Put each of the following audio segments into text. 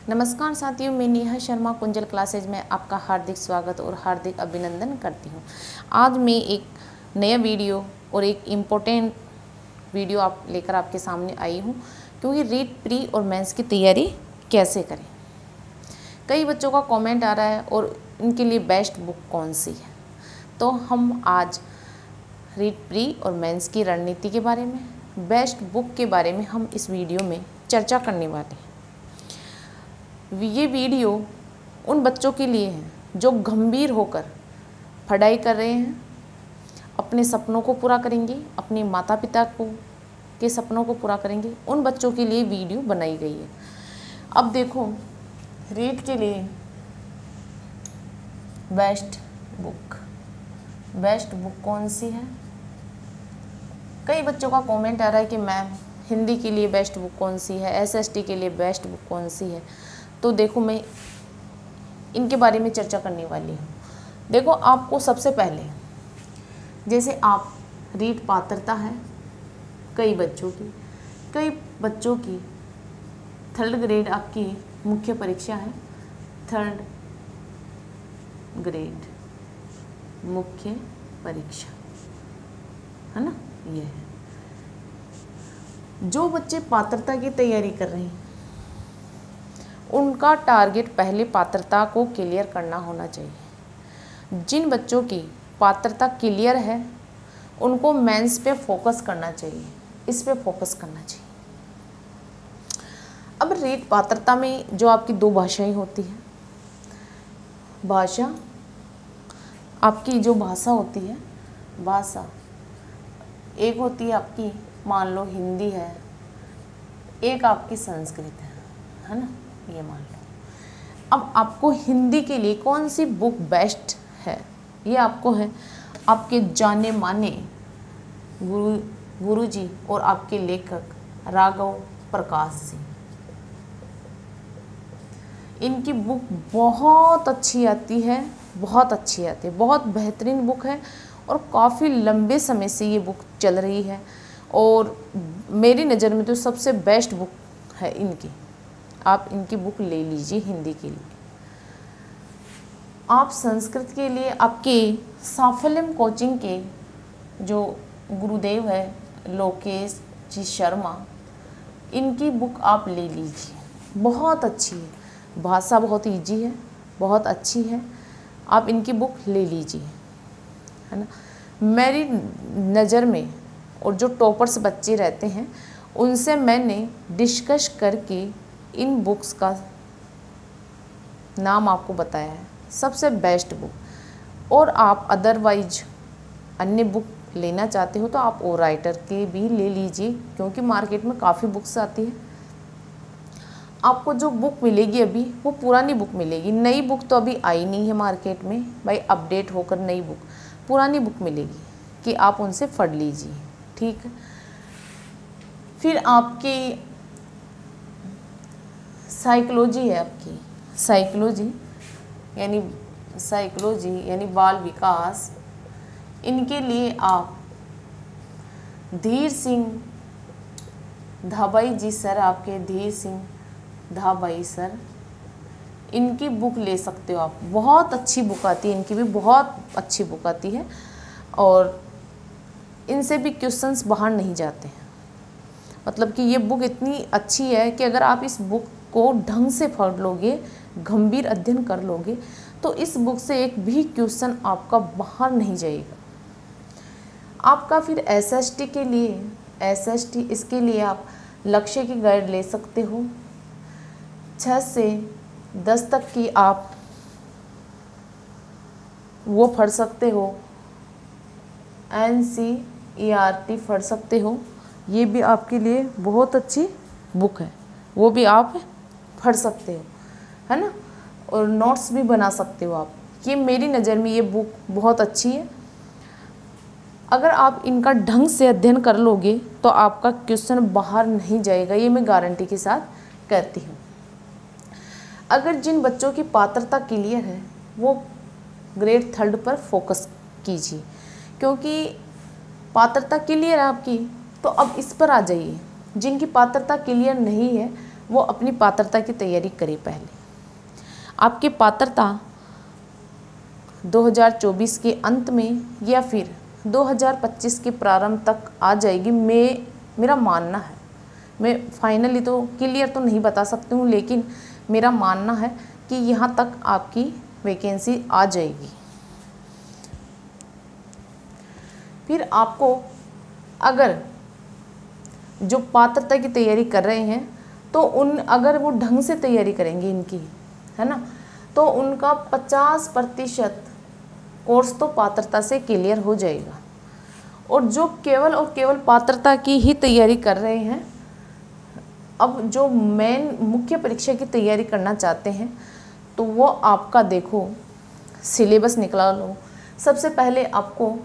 नमस्कार साथियों, मैं नेहा शर्मा कुंजल क्लासेज में आपका हार्दिक स्वागत और हार्दिक अभिनंदन करती हूँ। आज मैं एक नया वीडियो और एक इम्पोर्टेंट वीडियो लेकर आपके सामने आई हूँ, क्योंकि रीट प्री और मेंस की तैयारी कैसे करें। कई बच्चों का कमेंट आ रहा है और इनके लिए बेस्ट बुक कौन सी है। तो हम आज रीट प्री और मेंस की रणनीति के बारे में, बेस्ट बुक के बारे में हम इस वीडियो में चर्चा करने वाले हैं। ये वीडियो उन बच्चों के लिए है जो गंभीर होकर पढ़ाई कर रहे हैं, अपने सपनों को पूरा करेंगे, अपने माता पिता के सपनों को पूरा करेंगे। उन बच्चों के लिए वीडियो बनाई गई है। अब देखो, रीट के लिए बेस्ट बुक कौन सी है। कई बच्चों का कमेंट आ रहा है कि मैम हिंदी के लिए बेस्ट बुक कौन सी है, एसएसटी के लिए बेस्ट बुक कौन सी है। तो देखो, मैं इनके बारे में चर्चा करने वाली हूँ। देखो, आपको सबसे पहले, जैसे आप रीट पात्रता है कई बच्चों की 3rd ग्रेड आपकी मुख्य परीक्षा है। 3rd ग्रेड मुख्य परीक्षा है ना, ये है। जो बच्चे पात्रता की तैयारी कर रहे हैं उनका टारगेट पहले पात्रता को क्लियर करना होना चाहिए। जिन बच्चों की पात्रता क्लियर है उनको मेंस पे फोकस करना चाहिए, इस पे फोकस करना चाहिए। अब रीट पात्रता में जो आपकी 2 भाषाएं होती हैं, आपकी जो भाषा होती है, एक होती है आपकी, मान लो हिंदी है, एक आपकी संस्कृत है ना, ये मान लो। अब आपको हिंदी के लिए कौन सी बुक बेस्ट है, ये आपको है आपके जाने माने गुरुजी और आपके लेखक राघव प्रकाश जी। इनकी बुक बहुत अच्छी आती है, बहुत बेहतरीन बुक है और काफ़ी लंबे समय से ये बुक चल रही है और मेरी नज़र में तो सबसे बेस्ट बुक है इनकी। आप इनकी बुक ले लीजिए हिंदी के लिए। आप संस्कृत के लिए आपके साफल्यम कोचिंग के जो गुरुदेव है लोकेश जी शर्मा, इनकी बुक आप ले लीजिए, बहुत अच्छी है, भाषा बहुत इजी है, बहुत अच्छी है। आप इनकी बुक ले लीजिए, है ना। मेरी नज़र में और जो टॉपर्स बच्चे रहते हैं उनसे मैंने डिस्कस करके इन बुक्स का नाम आपको बताया है, सबसे बेस्ट बुक। और आप अदरवाइज अन्य बुक लेना चाहते हो तो आप ओ राइटर के भी ले लीजिए, क्योंकि मार्केट में काफ़ी बुक्स आती है। आपको जो बुक मिलेगी अभी वो पुरानी बुक मिलेगी, नई बुक तो अभी आई नहीं है मार्केट में भाई, अपडेट होकर नई बुक, पुरानी बुक मिलेगी कि आप उनसे पढ़ लीजिए, ठीक है। फिर आपकी साइकोलॉजी है, आपकी साइकोलॉजी यानी बाल विकास, इनके लिए आप धीर सिंह धाबाई जी सर, आपके धीर सिंह धाबाई सर, इनकी बुक ले सकते हो आप। बहुत अच्छी बुक आती है, इनकी भी बहुत अच्छी बुक आती है और इनसे भी क्वेश्चंस बाहर नहीं जाते हैं। मतलब कि ये बुक इतनी अच्छी है कि अगर आप इस बुक को ढंग से पढ़ लोगे, गंभीर अध्ययन कर लोगे, तो इस बुक से एक भी क्वेश्चन आपका बाहर नहीं जाएगा। आपका फिर एसएसटी के लिए, इसके लिए आप लक्ष्य की गाइड ले सकते हो। 6 से 10 तक की आप वो पढ़ सकते हो, NCERT पढ़ सकते हो, ये भी आपके लिए बहुत अच्छी बुक है, वो भी आप पढ़ सकते हो, है ना। और नोट्स भी बना सकते हो आप। ये मेरी नज़र में ये बुक बहुत अच्छी है। अगर आप इनका ढंग से अध्ययन कर लोगे तो आपका क्वेश्चन बाहर नहीं जाएगा, ये मैं गारंटी के साथ कहती हूँ। अगर जिन बच्चों की पात्रता क्लियर है वो ग्रेड 3rd पर फोकस कीजिए, क्योंकि पात्रता क्लियर है आपकी, तो अब इस पर आ जाइए। जिनकी पात्रता क्लियर नहीं है वो अपनी पात्रता की तैयारी करे पहले। आपकी पात्रता 2024 के अंत में या फिर 2025 के प्रारंभ तक आ जाएगी, मेरा मानना है। मैं फाइनली तो क्लियर तो नहीं बता सकती हूँ, लेकिन मेरा मानना है कि यहाँ तक आपकी वैकेंसी आ जाएगी। फिर आपको अगर जो पात्रता की तैयारी कर रहे हैं तो अगर वो ढंग से तैयारी करेंगे इनकी, है ना, तो उनका 50% कोर्स तो पात्रता से क्लियर हो जाएगा। और जो केवल और केवल पात्रता की ही तैयारी कर रहे हैं, अब जो मेन मुख्य परीक्षा की तैयारी करना चाहते हैं, तो वो आपका देखो सिलेबस निकला लो। सबसे पहले आपको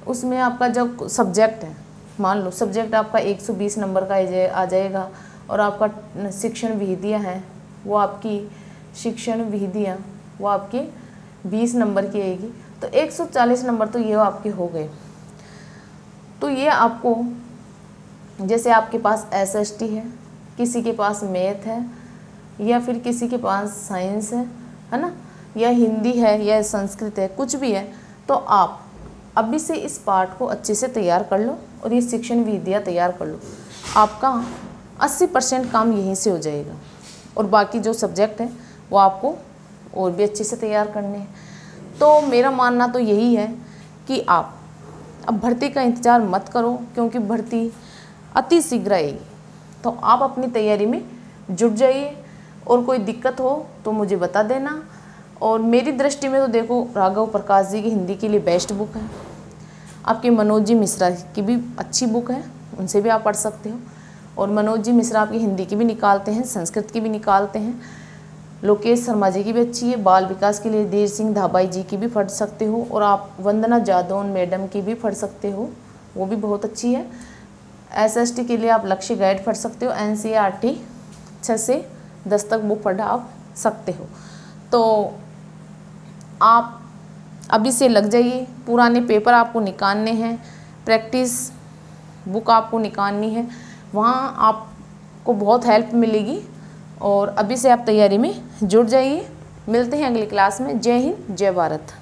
उसमें आपका जो सब्जेक्ट है, मान लो सब्जेक्ट आपका 120 नंबर का आ जाएगा, और आपका शिक्षण विधियाँ हैं, वो आपकी शिक्षण विधियाँ वो आपकी 20 नंबर की आएगी, तो 140 नंबर तो ये आपके हो गए। तो ये आपको, जैसे आपके पास SST है, किसी के पास मैथ है, या फिर किसी के पास साइंस है ना, या हिंदी है या संस्कृत है, कुछ भी है, तो आप अभी से इस पार्ट को अच्छे से तैयार कर लो और ये शिक्षण विधियाँ तैयार कर लो। आपका 80% काम यहीं से हो जाएगा, और बाकी जो सब्जेक्ट है वो आपको और भी अच्छे से तैयार करने हैं। तो मेरा मानना तो यही है कि आप अब भर्ती का इंतज़ार मत करो, क्योंकि भर्ती अति शीघ्र आएगी। तो आप अपनी तैयारी में जुट जाइए, और कोई दिक्कत हो तो मुझे बता देना। और मेरी दृष्टि में तो देखो, राघव प्रकाश जी की हिंदी के लिए बेस्ट बुक है, आपके मनोज जी मिश्रा की भी अच्छी बुक है, उनसे भी आप पढ़ सकते हो। और मनोज जी मिश्रा आपकी हिंदी की भी निकालते हैं, संस्कृत की भी निकालते हैं। लोकेश शर्मा जी की भी अच्छी है, बाल विकास के लिए धीर सिंह धाबाई जी की भी पढ़ सकते हो, और आप वंदना जादौन मैडम की भी पढ़ सकते हो, वो भी बहुत अच्छी है। SST के लिए आप लक्ष्य गाइड पढ़ सकते हो, NCERT 6 से 10 तक बुक पढ़ आप सकते हो। तो आप अभी से लग जाइए, पुराने पेपर आपको निकालने हैं, प्रैक्टिस बुक आपको निकालनी है, वहाँ आपको बहुत हेल्प मिलेगी। और अभी से आप तैयारी में जुट जाइए। मिलते हैं अगली क्लास में। जय हिंद, जय भारत।